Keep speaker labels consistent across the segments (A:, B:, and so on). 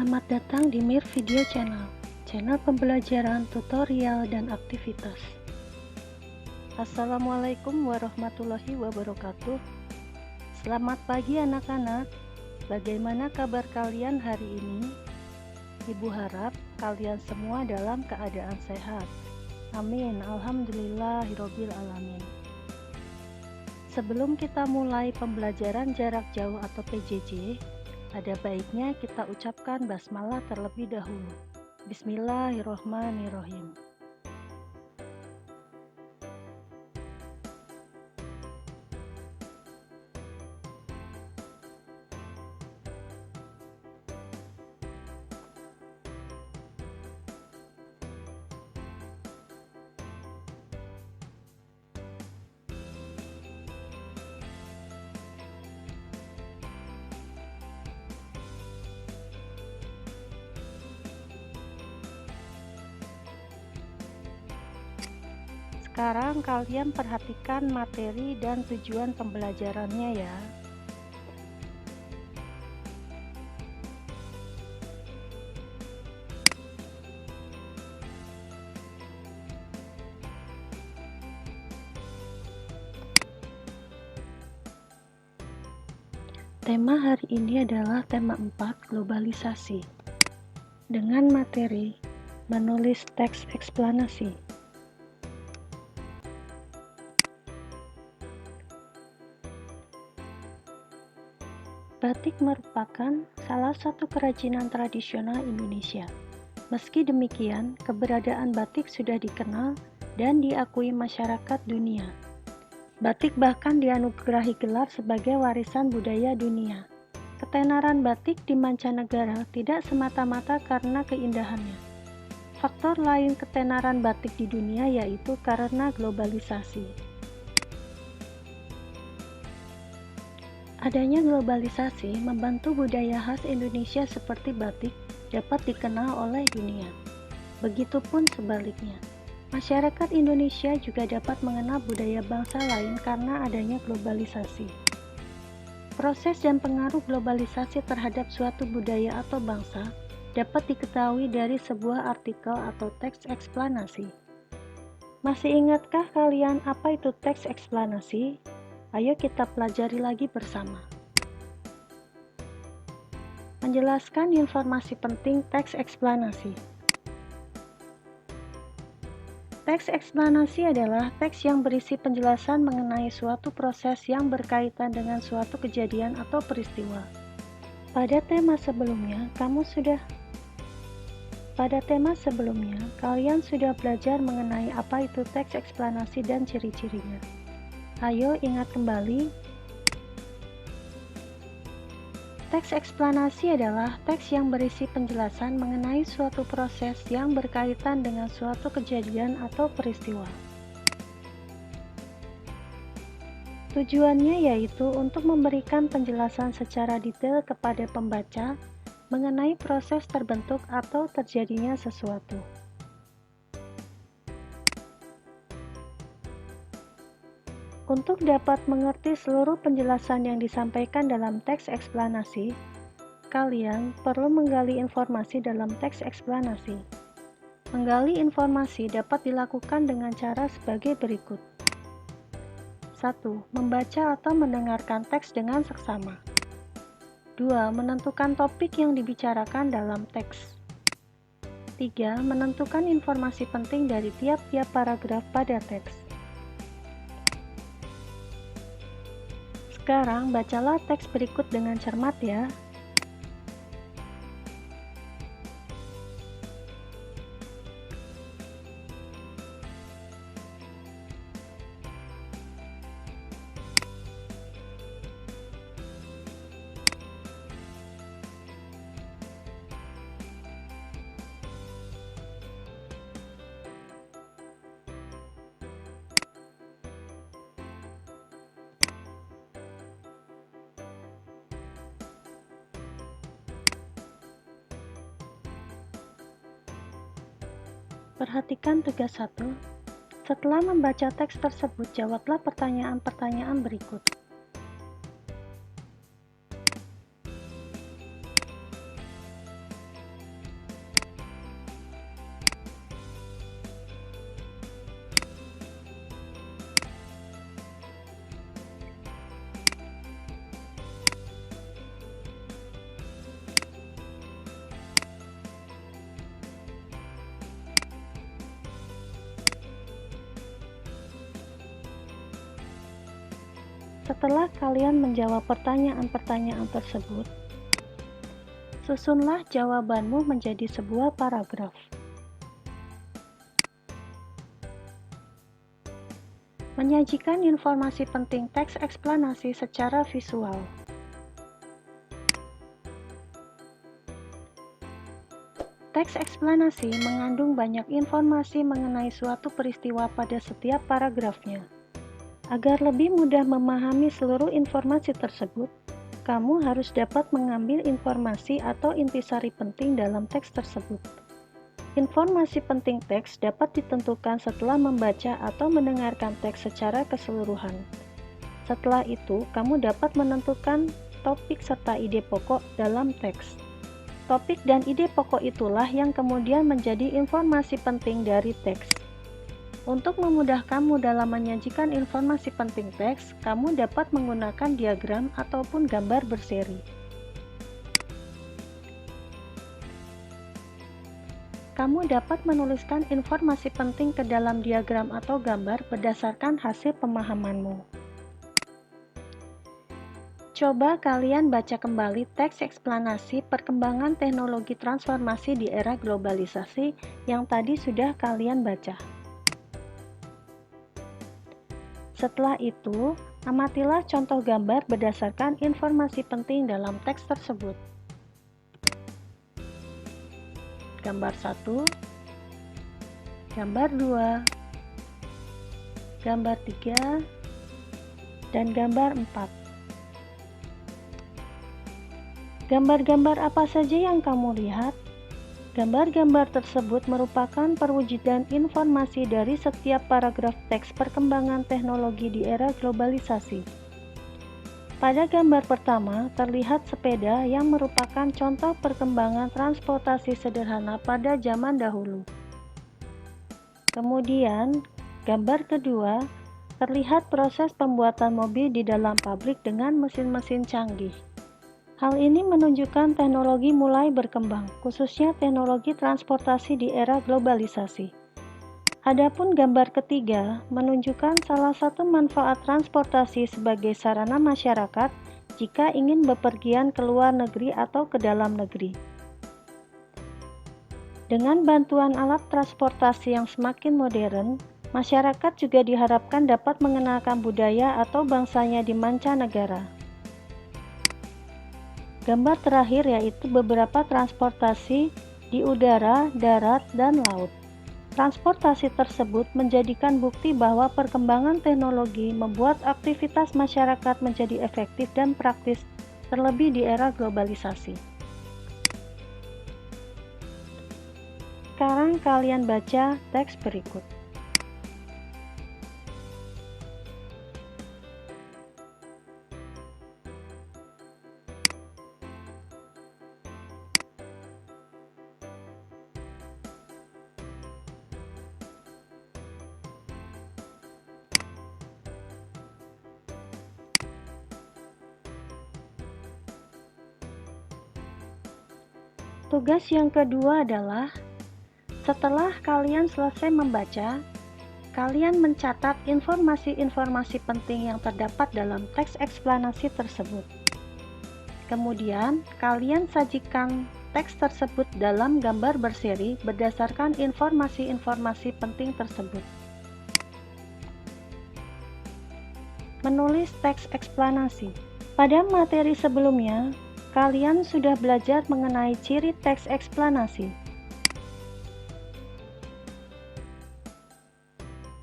A: Selamat datang di Mir Video Channel, channel pembelajaran, tutorial, dan aktivitas. Assalamualaikum warahmatullahi wabarakatuh. Selamat pagi anak-anak. Bagaimana kabar kalian hari ini? Ibu harap kalian semua dalam keadaan sehat. Amin. Alhamdulillahirabbil alamin. Sebelum kita mulai pembelajaran jarak jauh atau PJJ, ada baiknya kita ucapkan basmalah terlebih dahulu. Bismillahirrohmanirrohim. Sekarang kalian perhatikan materi dan tujuan pembelajarannya ya. Tema hari ini adalah tema 4, globalisasi. Dengan materi menulis teks eksplanasi. Batik merupakan salah satu kerajinan tradisional Indonesia. Meski demikian, keberadaan batik sudah dikenal dan diakui masyarakat dunia. Batik bahkan dianugerahi gelar sebagai warisan budaya dunia. Ketenaran batik di mancanegara tidak semata-mata karena keindahannya. Faktor lain ketenaran batik di dunia yaitu karena globalisasi. Adanya globalisasi membantu budaya khas Indonesia seperti batik dapat dikenal oleh dunia. Begitupun sebaliknya, masyarakat Indonesia juga dapat mengenal budaya bangsa lain karena adanya globalisasi. Proses dan pengaruh globalisasi terhadap suatu budaya atau bangsa dapat diketahui dari sebuah artikel atau teks eksplanasi. Masih ingatkah kalian apa itu teks eksplanasi? Ayo kita pelajari lagi bersama. Menjelaskan informasi penting teks eksplanasi. Teks eksplanasi adalah teks yang berisi penjelasan mengenai suatu proses yang berkaitan dengan suatu kejadian atau peristiwa. Pada tema sebelumnya, kalian sudah belajar mengenai apa itu teks eksplanasi dan ciri-cirinya. Ayo ingat kembali. Teks eksplanasi adalah teks yang berisi penjelasan mengenai suatu proses yang berkaitan dengan suatu kejadian atau peristiwa. Tujuannya yaitu untuk memberikan penjelasan secara detail kepada pembaca mengenai proses terbentuk atau terjadinya sesuatu. Untuk dapat mengerti seluruh penjelasan yang disampaikan dalam teks eksplanasi, kalian perlu menggali informasi dalam teks eksplanasi. Menggali informasi dapat dilakukan dengan cara sebagai berikut. 1. Membaca atau mendengarkan teks dengan seksama. 2. Menentukan topik yang dibicarakan dalam teks. 3. Menentukan informasi penting dari tiap-tiap paragraf pada teks. Sekarang bacalah teks berikut dengan cermat ya. Perhatikan tugas 1. Setelah membaca teks tersebut, jawablah pertanyaan-pertanyaan berikut. Setelah kalian menjawab pertanyaan-pertanyaan tersebut, susunlah jawabanmu menjadi sebuah paragraf. Menyajikan informasi penting teks eksplanasi secara visual. Teks eksplanasi mengandung banyak informasi mengenai suatu peristiwa pada setiap paragrafnya. Agar lebih mudah memahami seluruh informasi tersebut, kamu harus dapat mengambil informasi atau intisari penting dalam teks tersebut. Informasi penting teks dapat ditentukan setelah membaca atau mendengarkan teks secara keseluruhan. Setelah itu, kamu dapat menentukan topik serta ide pokok dalam teks. Topik dan ide pokok itulah yang kemudian menjadi informasi penting dari teks. Untuk memudahkanmu dalam menyajikan informasi penting teks, kamu dapat menggunakan diagram ataupun gambar berseri. Kamu dapat menuliskan informasi penting ke dalam diagram atau gambar berdasarkan hasil pemahamanmu. Coba kalian baca kembali teks eksplanasi perkembangan teknologi transformasi di era globalisasi yang tadi sudah kalian baca. Setelah itu, amatilah contoh gambar berdasarkan informasi penting dalam teks tersebut. Gambar 1, gambar 2, gambar 3, dan gambar 4. Gambar-gambar apa saja yang kamu lihat? Gambar-gambar tersebut merupakan perwujudan informasi dari setiap paragraf teks perkembangan teknologi di era globalisasi. Pada gambar pertama, terlihat sepeda yang merupakan contoh perkembangan transportasi sederhana pada zaman dahulu. Kemudian, gambar kedua, terlihat proses pembuatan mobil di dalam pabrik dengan mesin-mesin canggih. Hal ini menunjukkan teknologi mulai berkembang, khususnya teknologi transportasi di era globalisasi. Adapun gambar ketiga menunjukkan salah satu manfaat transportasi sebagai sarana masyarakat jika ingin bepergian ke luar negeri atau ke dalam negeri. Dengan bantuan alat transportasi yang semakin modern, masyarakat juga diharapkan dapat mengenalkan budaya atau bangsanya di mancanegara. Gambar terakhir yaitu beberapa transportasi di udara, darat, dan laut. Transportasi tersebut menjadikan bukti bahwa perkembangan teknologi membuat aktivitas masyarakat menjadi efektif dan praktis, terlebih di era globalisasi. Sekarang kalian baca teks berikut. Tugas yang kedua adalah, setelah kalian selesai membaca, kalian mencatat informasi-informasi penting yang terdapat dalam teks eksplanasi tersebut. Kemudian, kalian sajikan teks tersebut dalam gambar berseri berdasarkan informasi-informasi penting tersebut. Menulis teks eksplanasi. Pada materi sebelumnya, kalian sudah belajar mengenai ciri teks eksplanasi.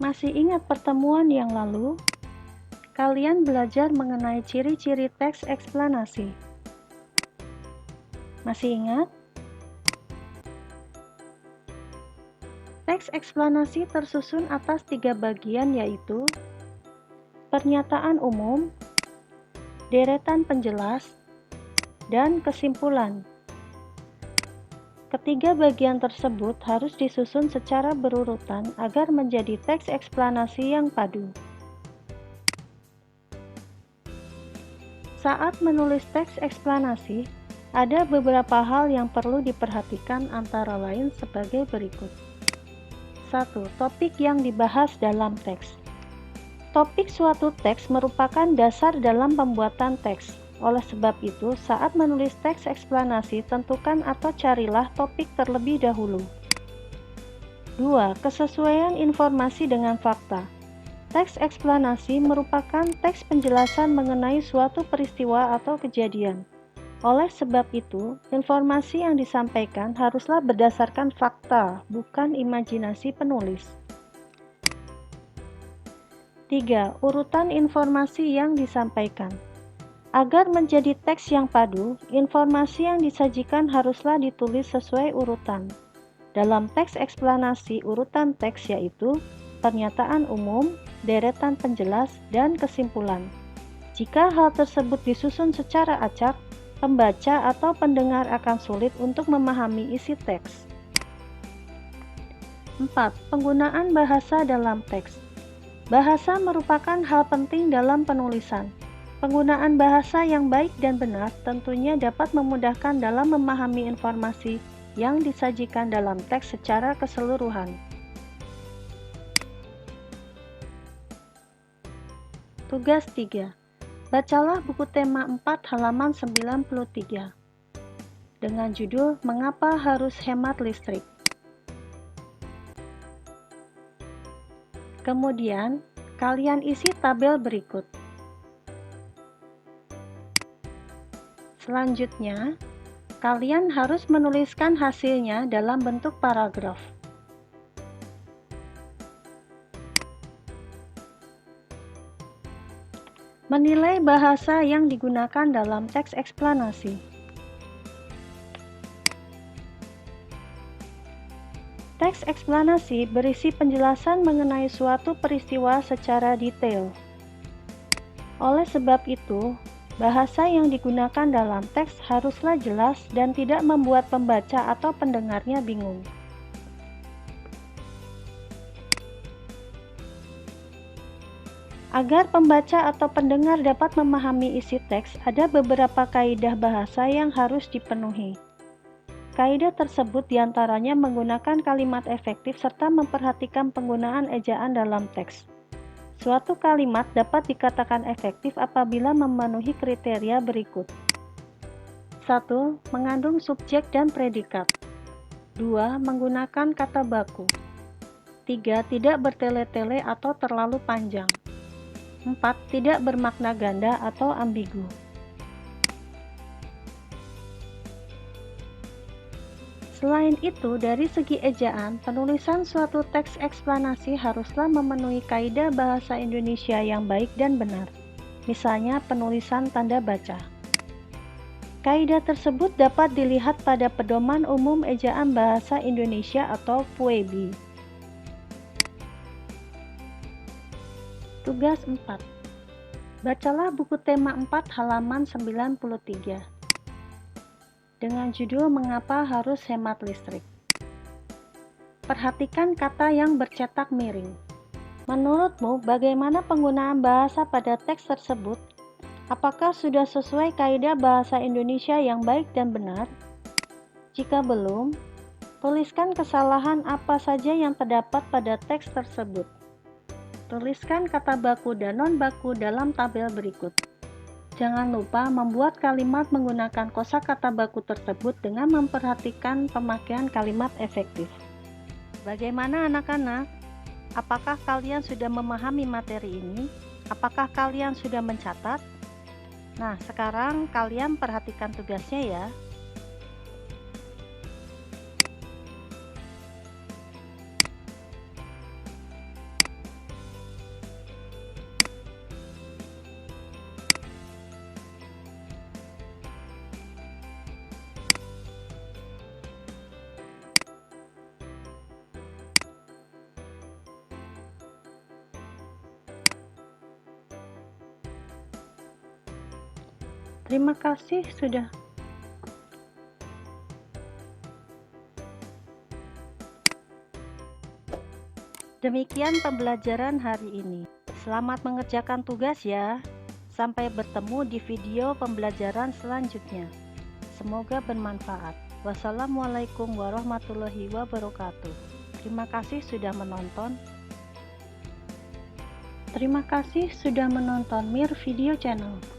A: Masih ingat pertemuan yang lalu? Kalian belajar mengenai ciri-ciri teks eksplanasi. Masih ingat? Teks eksplanasi tersusun atas 3 bagian yaitu pernyataan umum, deretan penjelas, dan kesimpulan. Ketiga bagian tersebut harus disusun secara berurutan agar menjadi teks eksplanasi yang padu. Saat menulis teks eksplanasi, ada beberapa hal yang perlu diperhatikan antara lain sebagai berikut. 1. Topik yang dibahas dalam teks. Topik suatu teks merupakan dasar dalam pembuatan teks. Oleh sebab itu, saat menulis teks eksplanasi, tentukan atau carilah topik terlebih dahulu. 2. Kesesuaian informasi dengan fakta. Teks eksplanasi merupakan teks penjelasan mengenai suatu peristiwa atau kejadian. Oleh sebab itu, informasi yang disampaikan haruslah berdasarkan fakta, bukan imajinasi penulis. 3. Urutan informasi yang disampaikan. Agar menjadi teks yang padu, informasi yang disajikan haruslah ditulis sesuai urutan. Dalam teks eksplanasi, urutan teks yaitu pernyataan umum, deretan penjelas, dan kesimpulan. Jika hal tersebut disusun secara acak, pembaca atau pendengar akan sulit untuk memahami isi teks. 4. Penggunaan bahasa dalam teks. Bahasa merupakan hal penting dalam penulisan. Penggunaan bahasa yang baik dan benar tentunya dapat memudahkan dalam memahami informasi yang disajikan dalam teks secara keseluruhan. Tugas 3. Bacalah buku tema 4 halaman 93 dengan judul Mengapa Harus Hemat Listrik. Kemudian, kalian isi tabel berikut. Selanjutnya, kalian harus menuliskan hasilnya dalam bentuk paragraf. Menilai bahasa yang digunakan dalam teks eksplanasi. Teks eksplanasi berisi penjelasan mengenai suatu peristiwa secara detail. Oleh sebab itu, bahasa yang digunakan dalam teks haruslah jelas dan tidak membuat pembaca atau pendengarnya bingung. Agar pembaca atau pendengar dapat memahami isi teks, ada beberapa kaidah bahasa yang harus dipenuhi. Kaidah tersebut diantaranya menggunakan kalimat efektif serta memperhatikan penggunaan ejaan dalam teks. Suatu kalimat dapat dikatakan efektif apabila memenuhi kriteria berikut. 1. Mengandung subjek dan predikat. 2. Menggunakan kata baku. 3. Tidak bertele-tele atau terlalu panjang. 4. Tidak bermakna ganda atau ambigu. Selain itu, dari segi ejaan, penulisan suatu teks eksplanasi haruslah memenuhi kaidah bahasa Indonesia yang baik dan benar. Misalnya, penulisan tanda baca. Kaidah tersebut dapat dilihat pada Pedoman Umum Ejaan Bahasa Indonesia atau PUEBI. Tugas 4. Bacalah buku tema 4 halaman 93 dengan judul Mengapa Harus Hemat Listrik. Perhatikan kata yang bercetak miring. Menurutmu, bagaimana penggunaan bahasa pada teks tersebut? Apakah sudah sesuai kaidah bahasa Indonesia yang baik dan benar? Jika belum, tuliskan kesalahan apa saja yang terdapat pada teks tersebut. Tuliskan kata baku dan non-baku dalam tabel berikut. Jangan lupa membuat kalimat menggunakan kosakata baku tersebut dengan memperhatikan pemakaian kalimat efektif. Bagaimana anak-anak? Apakah kalian sudah memahami materi ini? Apakah kalian sudah mencatat? Nah, sekarang kalian perhatikan tugasnya ya. Terima kasih sudah. Demikian pembelajaran hari ini. Selamat mengerjakan tugas ya. Sampai bertemu di video pembelajaran selanjutnya. Semoga bermanfaat. Wassalamualaikum warahmatullahi wabarakatuh. Terima kasih sudah menonton. Terima kasih sudah menonton Mir Video Channel.